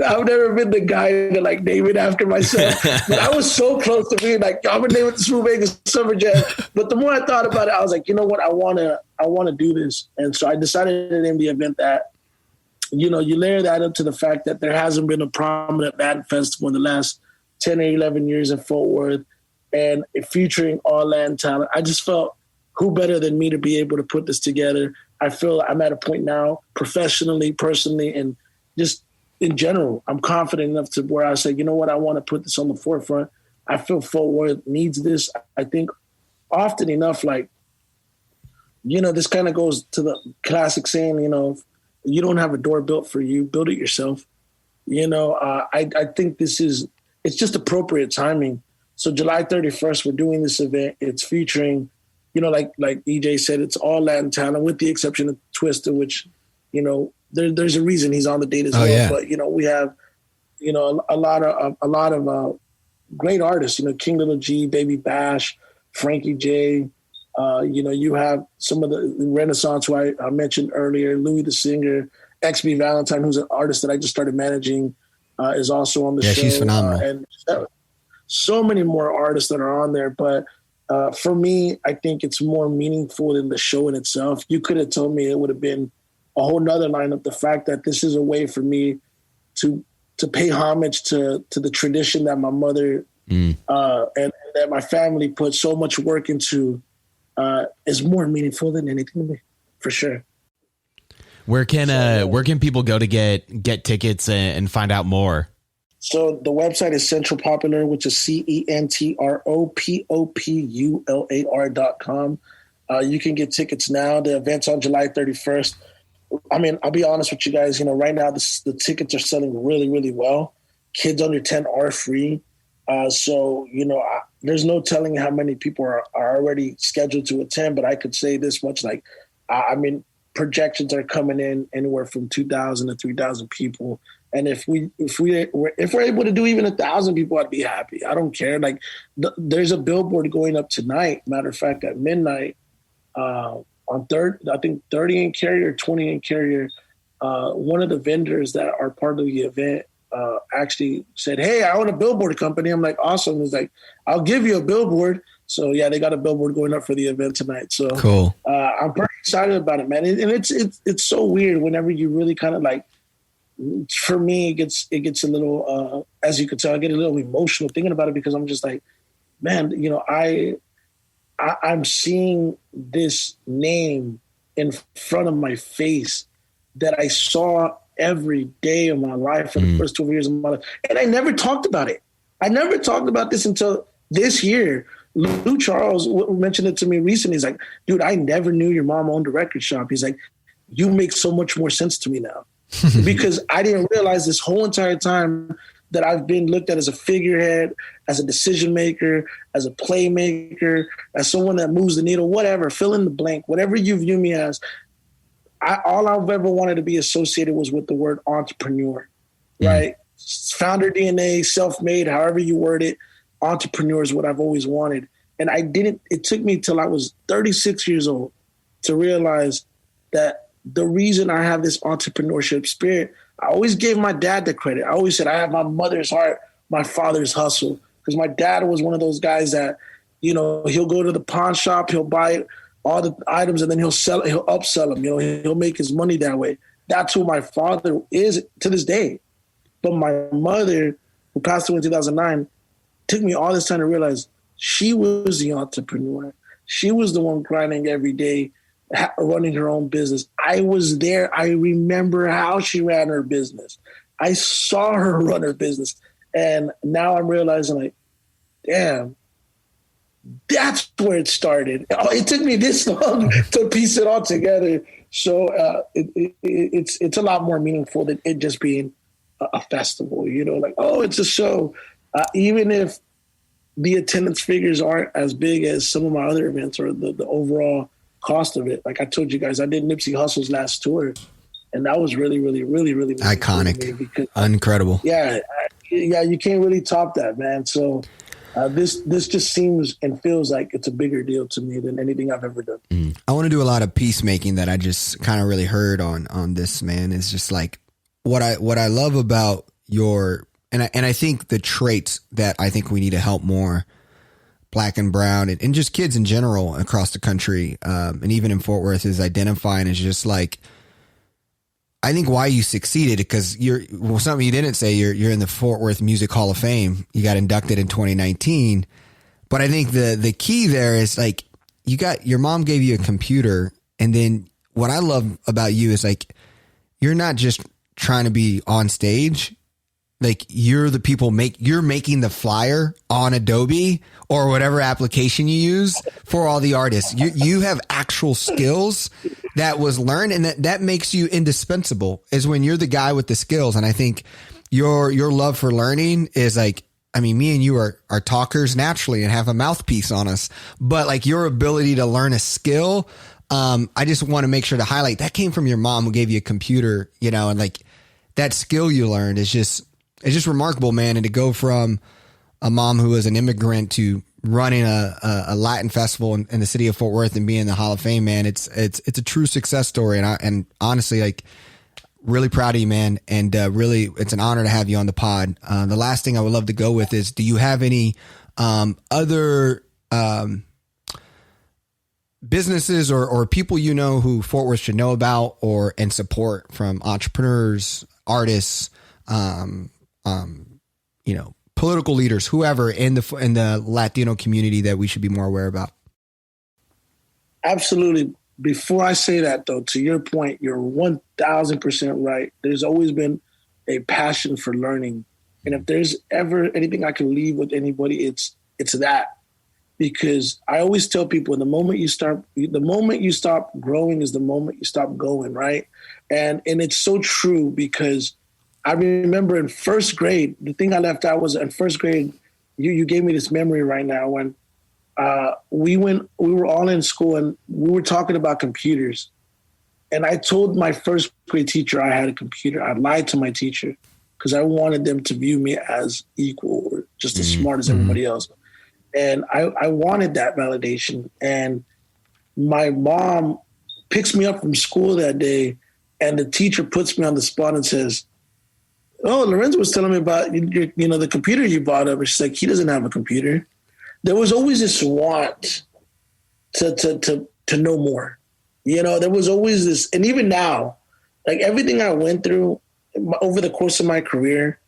I've never been the guy to like name it after myself. But I was so close to being like, I'm gonna name it the Smooth Vega Summer Jam. But the more I thought about it, I was like, you know what? I wanna do this. And so I decided to name the event that. You know, you layer that up to the fact that there hasn't been a prominent Latin festival in the last 10 or 11 years in Fort Worth, and featuring all Latin talent. I just felt, who better than me to be able to put this together? I feel I'm at a point now, professionally, personally, and just in general, I'm confident enough to where I say, you know what, I want to put this on the forefront. I feel Fort Worth needs this. I think often enough, like, you know, this kind of goes to the classic saying, you know, you don't have a door built for you, build it yourself. You know, I think it's just appropriate timing. So July 31st, we're doing this event. It's featuring, you know, like EJ said, it's all Latin talent with the exception of Twista, which, you know, there's a reason he's on the date as well. Yeah. But, you know, we have, you know, a lot of great artists, you know, King Little G, Baby Bash, Frankie J. You know, you have some of the Renaissance who I mentioned earlier, Louis the Singer, XB Valentine, who's an artist that I just started managing, is also on the show. Yeah, she's phenomenal. And so many more artists that are on there. But for me, I think it's more meaningful than the show in itself. You could have told me it would have been a whole nother lineup. The fact that this is a way for me to pay homage to the tradition that my mother and that my family put so much work into is more meaningful than anything to me, for sure. Where can people go to get tickets and find out more? So the website is Central Popular, which is CentroPopular.com. You can get tickets now. The event's on July 31st. I mean, I'll be honest with you guys. You know, right now the tickets are selling really, really well. Kids under 10 are free. So, you know, there's no telling how many people are already scheduled to attend, but I could say this much, like, I mean, projections are coming in anywhere from 2,000 to 3,000 people. And if we're able to do even 1,000 people, I'd be happy. I don't care. Like, there's a billboard going up tonight. Matter of fact, at midnight, on I think 30 in Carrier, 20 in Carrier. One of the vendors that are part of the event actually said, "Hey, I own a billboard company." I'm like, "Awesome." He's like, "I'll give you a billboard." So yeah, they got a billboard going up for the event tonight. So cool. I'm pretty excited about it, man. And it's so weird whenever you really kind of like. For me, it gets a little, as you could tell, I get a little emotional thinking about it because I'm just like, man, you know, I'm seeing this name in front of my face that I saw every day of my life for the first 12 years of my life. And I never talked about it. I never talked about this until this year. Lou Charles mentioned it to me recently. He's like, "Dude, I never knew your mom owned a record shop." He's like, "You make so much more sense to me now." Because I didn't realize this whole entire time that I've been looked at as a figurehead, as a decision maker, as a playmaker, as someone that moves the needle, whatever, fill in the blank, whatever you view me as. All I've ever wanted to be associated was with the word entrepreneur, right? Founder DNA, self-made, however you word it, entrepreneur is what I've always wanted. And it took me till I was 36 years old to realize that the reason I have this entrepreneurship spirit, I always gave my dad the credit. I always said I have my mother's heart, my father's hustle. Because my dad was one of those guys that, you know, he'll go to the pawn shop, he'll buy all the items, and then he'll upsell them. You know, he'll make his money that way. That's who my father is to this day. But my mother, who passed away in 2009, took me all this time to realize she was the entrepreneur. She was the one grinding every day, running her own business. I was there. I remember how she ran her business. I saw her run her business. And now I'm realizing, like, damn, that's where it started. It took me this long to piece it all together. So it's a lot more meaningful than it just being a festival, you know, like, oh, it's a show. Even if the attendance figures aren't as big as some of my other events or the overall cost of it. Like I told you guys, I did Nipsey Hussle's last tour, and that was really, really, really, really iconic, because, incredible. Yeah, you can't really top that, man. So this just seems and feels like it's a bigger deal to me than anything I've ever done. I want to do a lot of peacemaking that I just kind of really heard on this, man. Is just like what I love about your and I think the traits that I think we need to help more Black and brown and just kids in general across the country, and even in Fort Worth, is identifying as just like, I think why you succeeded, because something you didn't say, you're in the Fort Worth Music Hall of Fame. You got inducted in 2019. But I think the key there is like, your mom gave you a computer. And then what I love about you is like, you're not just trying to be on stage. Like you're the people you're making the flyer on Adobe or whatever application you use for all the artists. You have actual skills that was learned, and that makes you indispensable, is when you're the guy with the skills. And I think your love for learning is like, I mean, me and you are talkers naturally and have a mouthpiece on us, but like your ability to learn a skill, I just want to make sure to highlight that came from your mom who gave you a computer, you know, and like that skill you learned is just remarkable, man. And to go from a mom who was an immigrant to running a Latin festival in the city of Fort Worth and being in the Hall of Fame, man, it's a true success story. And honestly, like, really proud of you, man. And really, it's an honor to have you on the pod. The last thing I would love to go with is, do you have any other businesses or people you know who Fort Worth should know about and support, from entrepreneurs, artists, you know, political leaders, whoever in the Latino community that we should be more aware about? Absolutely. Before I say that, though, to your point, you're 1,000% right. There's always been a passion for learning. And if there's ever anything I can leave with anybody, it's that. Because I always tell people, the moment you stop growing is the moment you stop going, right? And it's so true, because I remember in first grade, the thing I left out was in first grade, you gave me this memory right now when we were all in school and we were talking about computers. And I told my first grade teacher I had a computer. I lied to my teacher because I wanted them to view me as equal or just as smart as everybody else. And I wanted that validation. And my mom picks me up from school that day, and the teacher puts me on the spot and says, "Oh, Lorenzo was telling me about the computer you bought him." And she's like, "He doesn't have a computer." There was always this want to know more. You know, there was always this, and even now, like everything I went through over the course of my career,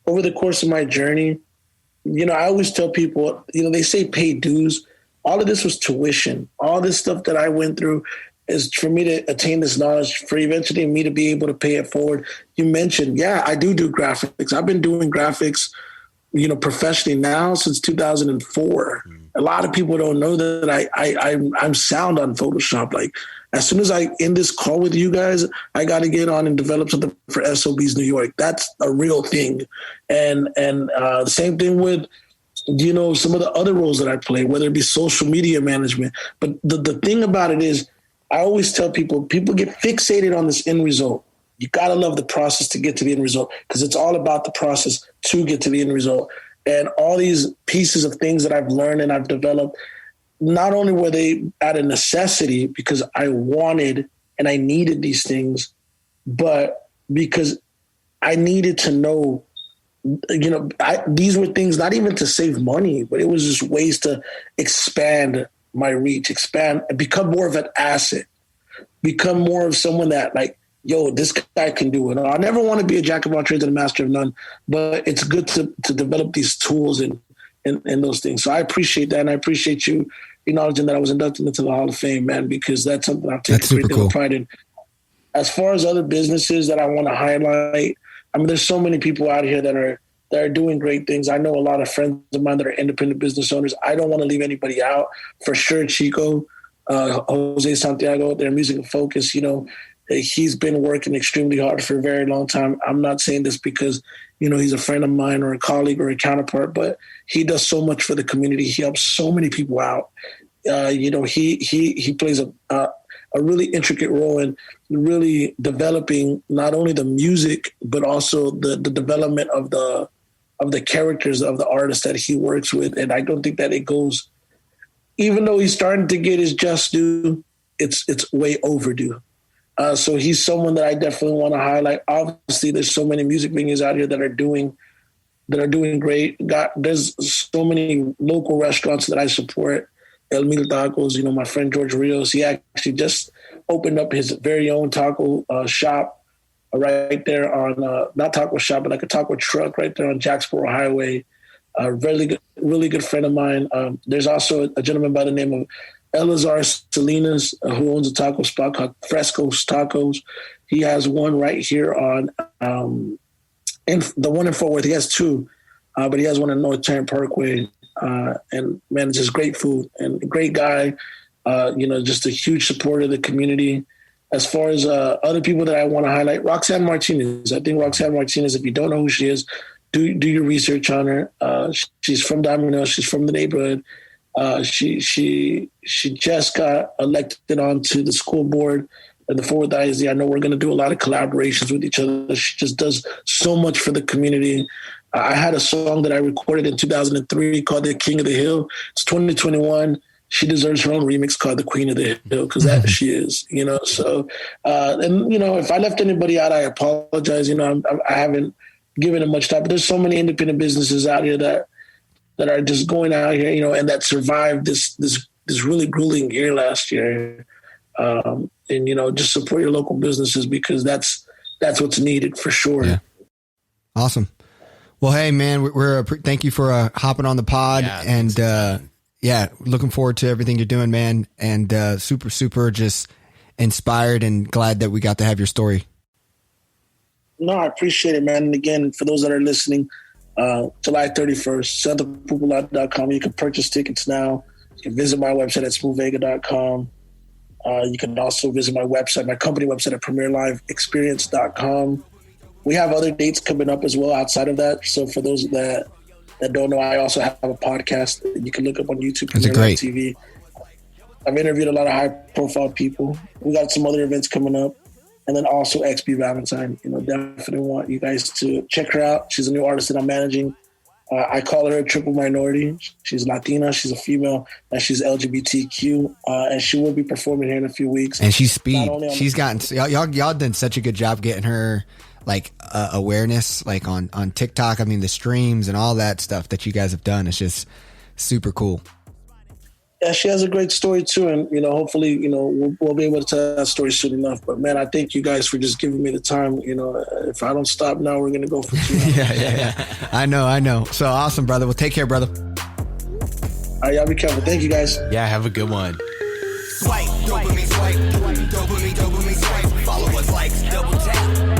over the course of my journey, you know, I always tell people, you know, they say pay dues. All of this was tuition. All this stuff that I went through is for me to attain this knowledge, for eventually me to be able to pay it forward. You mentioned, yeah, I do graphics. I've been doing graphics, you know, professionally now since 2004. A lot of people don't know that I'm sound on Photoshop. Like, as soon as I end this call with you guys, I got to get on and develop something for SOBs New York. That's a real thing. And the same thing with, you know, some of the other roles that I play, whether it be social media management. But the thing about it is, I always tell people get fixated on this end result. You got to love the process to get to the end result, because it's all about the process to get to the end result. And all these pieces of things that I've learned and I've developed, not only were they out of necessity because I wanted and I needed these things, but because I needed to know, you know, these were things not even to save money, but it was just ways to expand my reach, expand, and become more of an asset, become more of someone that, like, yo, this guy can do it. I never want to be a jack of all trades and a master of none, but it's good to develop these tools and those things. So I appreciate that, and I appreciate you acknowledging that I was inducted into the Hall of Fame, man, because that's something I've taken great deal of pride in. As far as other businesses that I want to highlight, I mean, there's so many people out here that are doing great things. I know a lot of friends of mine that are independent business owners. I don't want to leave anybody out. For sure, Chico, Jose Santiago, their music and focus, you know, he's been working extremely hard for a very long time. I'm not saying this because, you know, he's a friend of mine or a colleague or a counterpart, but he does so much for the community. He helps so many people out. You know, he plays a really intricate role in really developing not only the music, but also the development of the characters of the artists that he works with. And I don't think that it goes, even though he's starting to get his just due, it's way overdue. So he's someone that I definitely want to highlight. Obviously, there's so many music venues out here that are doing great. There's so many local restaurants that I support. El Mil Tacos, you know, my friend George Rios, he actually just opened up his very own taco shop right there on, not taco shop, but like a taco truck right there on Jacksboro Highway. Really good friend of mine. There's also a gentleman by the name of Elazar Salinas, who owns a taco spot called Fresco's Tacos. He has one right here on, in the one in Fort Worth. He has two, but he has one in North Tarrant Parkway. And man, it's just great food and a great guy. You know, just a huge supporter of the community. As far as other people that I want to highlight, Roxanne Martinez. I think Roxanne Martinez, if you don't know who she is, do your research on her. She's from Diamond Hill. She's from the neighborhood. She just got elected onto the school board and the Fort Worth ISD. I know we're going to do a lot of collaborations with each other. She just does so much for the community. I had a song that I recorded in 2003 called The King of the Hill. It's 2021. She deserves her own remix called The Queen of the Hill because that she is, you know. So, and, you know, if I left anybody out, I apologize. You know, I haven't given it much time. But there's so many independent businesses out here that are just going out here, you know, and that survived this really grueling year last year. And, you know, just support your local businesses because that's what's needed for sure. Yeah. Awesome. Well, hey man, we're thank you for hopping on the pod looking forward to everything you're doing, man. And super just inspired and glad that we got to have your story. No, I appreciate it, man. And again, for those that are listening, July 31st, SantaPopola.com. You can purchase tickets now. You can visit my website at smoothvega.com. You can also visit my website, my company website at premierliveexperience.com. We have other dates coming up as well outside of that. So for those that don't know, I also have a podcast that you can look up on YouTube. That's great. TV. I've interviewed a lot of high-profile people. We got some other events coming up. And then also XB Valentine. You know, definitely want you guys to check her out. She's a new artist that I'm managing. I call her a triple minority. She's Latina, she's a female, and she's LGBTQ. And she will be performing here in a few weeks. And she's speed. She's gotten y'all done such a good job getting her like awareness, like on TikTok. I mean, the streams and all that stuff that you guys have done. It's just super cool. Yeah, she has a great story too, and you know, hopefully, you know, we'll be able to tell that story soon enough. But man, I thank you guys for just giving me the time. You know, if I don't stop now, we're gonna go for 2 hours. yeah. I know. So awesome, brother. Well, take care, brother. All right, y'all be careful. Thank you, guys. Yeah, have a good one. Swipe, dopamine swipe, dopamine swipe. Follow us, likes, double tap.